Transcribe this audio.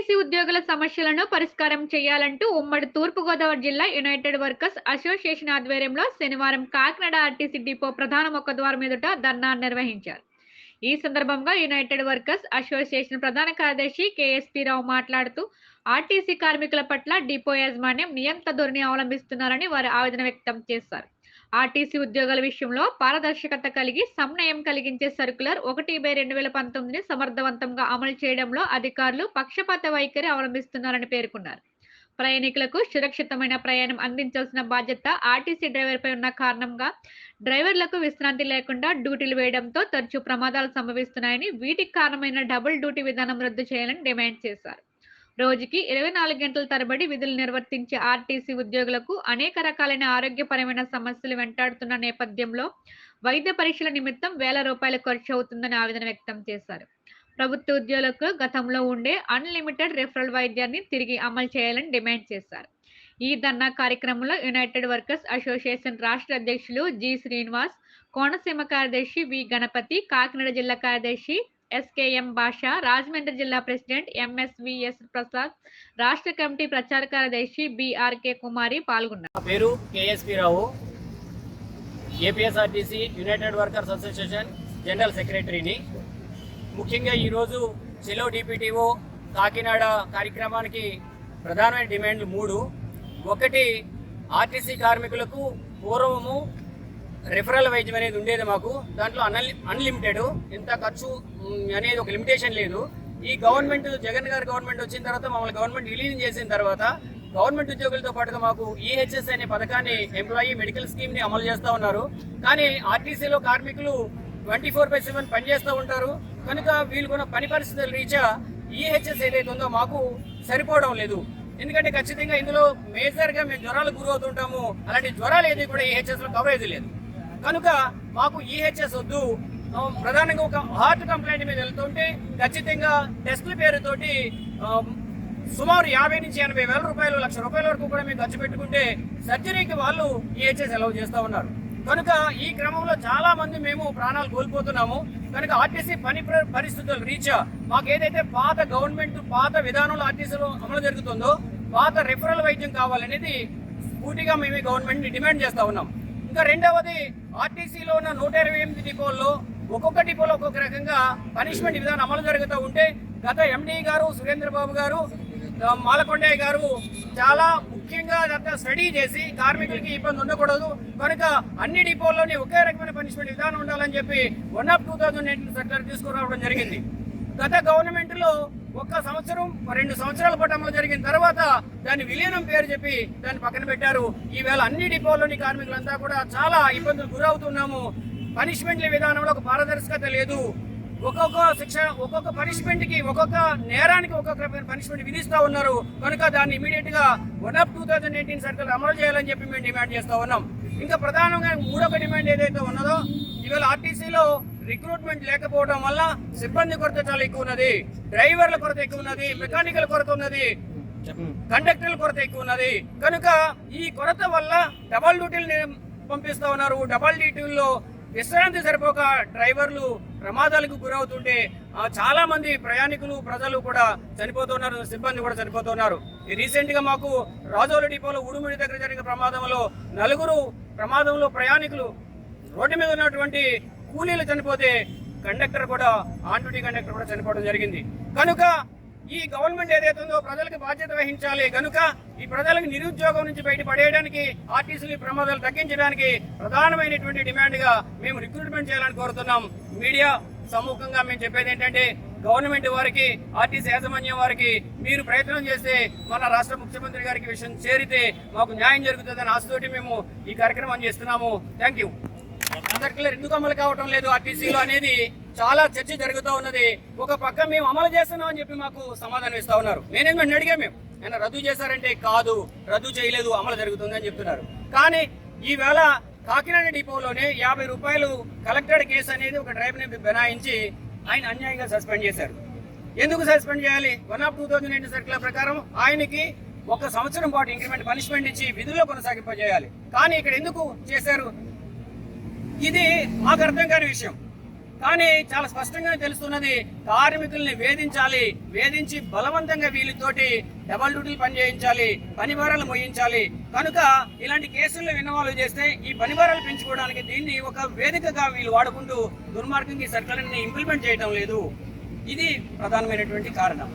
RTC ఉద్యోగుల సమస్యలను పరిష్కారం చేయాలంటూ ఉమ్మడి తూర్పుగోదావరి జిల్లా యునైటెడ్ వర్కర్స్ అసోసియేషన్ ఆధ్వర్యంలో శనివారం కాకినాడ ఆర్టీసీ డిపో ప్రధాన ముఖద్వారం ఎదుట ధర్నా నిర్వహించారు. ఈ సందర్భంగా యునైటెడ్ వర్కర్స్ అసోసియేషన్ ప్రధాన కార్యదర్శి కేఎస్పీ రావు మాట్లాడుతూ ఆర్టీసీ కార్మికుల పట్ల డిపో యాజమాన్యం నియంత ధోరణి అవలంబిస్తున్నారని వారు ఆవేదన వ్యక్తం చేశారు. ఆర్టీసీ ఉద్యోగుల విషయంలో పారదర్శకత కలిగి సమన్వయం కలిగించే సర్క్యులర్ 1/2019ని సమర్థవంతంగా అమలు చేయడంలో అధికారులు పక్షపాత వైఖరి అవలంబిస్తున్నారని పేర్కొన్నారు. ప్రయాణికులకు సురక్షితమైన ప్రయాణం అందించాల్సిన బాధ్యత ఆర్టీసీ డ్రైవర్పై ఉన్న కారణంగా డ్రైవర్లకు విశ్రాంతి లేకుండా డ్యూటీలు వేయడంతో తరచూ ప్రమాదాలు సంభవిస్తున్నాయని, వీటికి కారణమైన డబుల్ డ్యూటీ విధానం రద్దు చేయాలని డిమాండ్ చేశారు. రోజుకి 24 గంటల తరబడి విధులు నిర్వర్తించే ఆర్టీసీ ఉద్యోగులకు అనేక రకాలైన ఆరోగ్యపరమైన సమస్యలు వెంటాడుతున్న నేపథ్యంలో వైద్య పరీక్షల నిమిత్తం వేల రూపాయలు ఖర్చు అవుతుందని ఆవేదన వ్యక్తం చేశారు. ప్రభుత్వ ఉద్యోగులకు గతంలో ఉండే అన్లిమిటెడ్ రిఫరల్ వైద్యాన్ని తిరిగి అమలు చేయాలని డిమాండ్ చేశారు. ఈ ధర్నా కార్యక్రమంలో యునైటెడ్ వర్కర్స్ అసోసియేషన్ రాష్ట్ర అధ్యక్షులు జి శ్రీనివాస్, కోనసీమ కార్యదర్శి వి గణపతి, కాకినాడ జిల్లా కార్యదర్శి ఎస్కేఎం భాష, రాజమండ్రి జిల్లా ప్రెసిడెంట్ ఎంఎస్విఎస్ ప్రసాద్, రాష్ట్ర కమిటీ ప్రచార కార్యదర్శి బిఆర్కే కుమారి పాల్గొన్నారు. పేరు KSP Rao, APSRTC united workers association general సెక్రటరీని. ముఖ్యంగా ఈరోజు చెలో డిపిటిఓ కాకినాడ కార్యక్రమానికి ప్రధానమైన డిమాండ్లు 3. ఒకటి, ఆర్టీసీ కార్మికులకు పూర్వము రిఫరల్ వైద్యం అనేది ఉండేది. మాకు దాంట్లో అన్లిమిటెడ్, ఇంత ఖర్చు అనేది ఒక లిమిటేషన్ లేదు. ఈ గవర్నమెంట్, జగన్ గారి గవర్నమెంట్ వచ్చిన తర్వాత, మమ్మల్ని గవర్నమెంట్ విలీనం చేసిన తర్వాత గవర్నమెంట్ ఉద్యోగులతో పాటుగా మాకు ఈహెచ్ఎస్ అనే పథకాన్ని, ఎంప్లాయీ మెడికల్ స్కీమ్ని అమలు చేస్తూ ఉన్నారు. కానీ ఆర్టీసీలో కార్మికులు 24/7 పనిచేస్తూ ఉంటారు కనుక వీళ్ళకున్న పని పరిస్థితుల రీత్యా ఈహెచ్ఎస్ ఏదైతే ఉందో మాకు సరిపోవడం లేదు. ఎందుకంటే ఖచ్చితంగా ఇందులో మేజర్గా మేము జ్వరాలకు గురవుతుంటాము. అలాంటి జ్వరాలు ఏది కూడా ఈహెచ్ఎస్లో కవరేజ్ లేదు కనుక మాకు ఈహెచ్ఎస్ వద్దు. ప్రధానంగా ఒక హార్ట్ కంప్లైంట్ మీద వెళ్తుంటే ఖచ్చితంగా టెస్టుల పేరుతోటి సుమారు 50 నుంచి 80 వేల రూపాయలు, ₹1,00,000 వరకు కూడా మేము ఖర్చు పెట్టుకుంటే సర్జరీకి వాళ్ళు ఈహెచ్ఎస్ అలౌ చేస్తూ ఉన్నారు. కనుక ఈ క్రమంలో చాలా మంది మేము ప్రాణాలు కోల్పోతున్నాము. కనుక ఆర్టీసీ పని పరిస్థితుల రీత్యా మాకు ఏదైతే పాత గవర్నమెంట్, పాత విధానంలో ఆర్టీసీలో అమలు జరుగుతుందో పాత రిఫరల్ వైద్యం కావాలనేది పూర్తిగా మేము గవర్నమెంట్ని డిమాండ్ చేస్తూ ఉన్నాం. ఇంకా రెండవది, ఆర్టీసీలో ఉన్న 128 డిపోల్లో ఒక్కొక్క డిపోలో ఒక్కొక్క రకంగా పనిష్మెంట్ విధానం అమలు జరుగుతూ ఉంటే గత ఎండీ గారు, సురేంద్రబాబు గారు, మాలకొండయ్య గారు చాలా ముఖ్యంగా స్టడీ చేసి కార్మికులకి ఇబ్బంది ఉండకూడదు కనుక అన్ని డిపోల్లోని ఒకే రకమైన పనిష్మెంట్ విధానం ఉండాలని చెప్పి 1/2018 సర్క్యులర్ తీసుకురావడం జరిగింది. గత గవర్నమెంట్లో 1 సంవత్సరం 2 సంవత్సరాల పాటు అమలు జరిగిన తర్వాత దాన్ని విలీనం పేరు చెప్పి దాన్ని పక్కన పెట్టారు. ఈవేళ అన్ని డిపోల్లోని కార్మికులంతా కూడా చాలా ఇబ్బందులు గురవుతున్నాము. పనిష్మెంట్ల విధానంలో ఒక పారదర్శకత లేదు. ఒక్కొక్క పనిష్మెంట్ కి, ఒక్కొక్క నేరానికి ఒక్కొక్క పనిష్మెంట్ విధిస్తూ ఉన్నారు కనుక దాన్ని ఇమీడియట్ గా 1/2018 సర్క్యులర్ అమలు చేయాలని చెప్పి మేము డిమాండ్ చేస్తూ ఉన్నాం. ఇంకా ప్రధానంగా 3వ డిమాండ్ ఏదైతే ఉన్నదో, ఇవాళ ఆర్టీసీలో రిక్రూట్మెంట్ లేకపోవడం వల్ల సిబ్బంది కొరత చాలా ఎక్కువ ఉన్నది, డ్రైవర్ల కొరత ఎక్కువ ఉన్నది, మెకానికల్ కొరత ఉన్నది, కండక్టర్ల కొరత ఎక్కువ ఉన్నది. కనుక ఈ కొరత వల్ల డబల్ డ్యూటీలు పంపిస్తూ ఉన్నారు. డబల్ డ్యూటీల్లో విశ్రాంతి సరిపోక డ్రైవర్లు ప్రమాదాలకు గురవుతుంటే చాలా మంది ప్రయాణికులు, ప్రజలు కూడా చనిపోతున్నారు, సిబ్బంది కూడా చనిపోతున్నారు. రీసెంట్ గా మాకు రాజోలు డిపోలో ఉడుముడి దగ్గర జరిగిన ప్రమాదంలో 4 ప్రమాదంలో ప్రయాణికులు, రోడ్డు మీద ఉన్నటువంటి కూలీలు చనిపోతే కండక్టర్ కూడా, ఆన్ డ్యూటీ కండక్టర్ కూడా చనిపోవడం జరిగింది. కనుక ఈ గవర్నమెంట్ ఏదైతే ఉందో ప్రజలకు బాధ్యత వహించాలి. కనుక ఈ ప్రజలకు నిరుద్యోగం నుంచి బయటపడేయడానికి, ఆర్టీసీ ప్రమాదాలు తగ్గించడానికి ప్రధానమైనటువంటి డిమాండ్ గా మేము రిక్రూట్మెంట్ చేయాలని కోరుతున్నాం. మీడియా సమ్ముఖంగా మేము చెప్పేది ఏంటంటే, గవర్నమెంట్ వారికి, ఆర్టీసీ యాజమాన్యం వారికి మీరు ప్రయత్నం చేస్తే మన రాష్ట్ర ముఖ్యమంత్రి గారికి విషయం చేరితే మాకు న్యాయం జరుగుతుందని ఆశతోటి మేము ఈ కార్యక్రమం చేస్తున్నాము. Thank you. సర్క్యులర్ ఎందుకు అమలు కావటం లేదు ఆర్టీసీలో అనేది చాలా చర్చ జరుగుతూ ఉన్నది. ఒక పక్క మేము అమలు చేస్తున్నాం అని చెప్పి మాకు సమాధానం ఇస్తా ఉన్నారు. మేనేజ్మెంట్ అడిగా మేము, ఆయన రద్దు చేశారంటే కాదు, రద్దు చేయలేదు, అమలు జరుగుతుంది అని చెప్తున్నారు. కానీ ఈవేళ కాకినాడ డిపోలోనే ₹50 కలెక్టెడ్ కేసు అనేది ఒక డ్రైవర్ని బనాయించి ఆయన అన్యాయంగా సస్పెండ్ చేశారు. ఎందుకు సస్పెండ్ చేయాలి? 1/2018 సర్క్యులర్ ప్రకారం ఆయనకి 1 సంవత్సరం పాటు ఇంక్రిమెంట్ పనిష్మెంట్ ఇచ్చి విధుల్లో కొనసాగింపజేయాలి. కానీ ఇక్కడ ఎందుకు చేశారు? ఇది మాకు అర్థం కాని విషయం. కానీ చాలా స్పష్టంగా తెలుస్తున్నది, కార్మికుల్ని వేధించి బలవంతంగా వీళ్ళతోటి డబల్ డ్యూటీలు పనిచేయించాలి, పని భారాలు మోయించాలి. కనుక ఇలాంటి కేసుల్లో ఇన్వాల్వ్ చేస్తే ఈ పని భారాలు పెంచుకోవడానికి దీన్ని ఒక వేదికగా వీళ్ళు వాడుకుంటూ దుర్మార్గంగా ఈ సర్కారుని ఇంప్లిమెంట్ చేయడం లేదు. ఇది ప్రధానమైనటువంటి కారణం.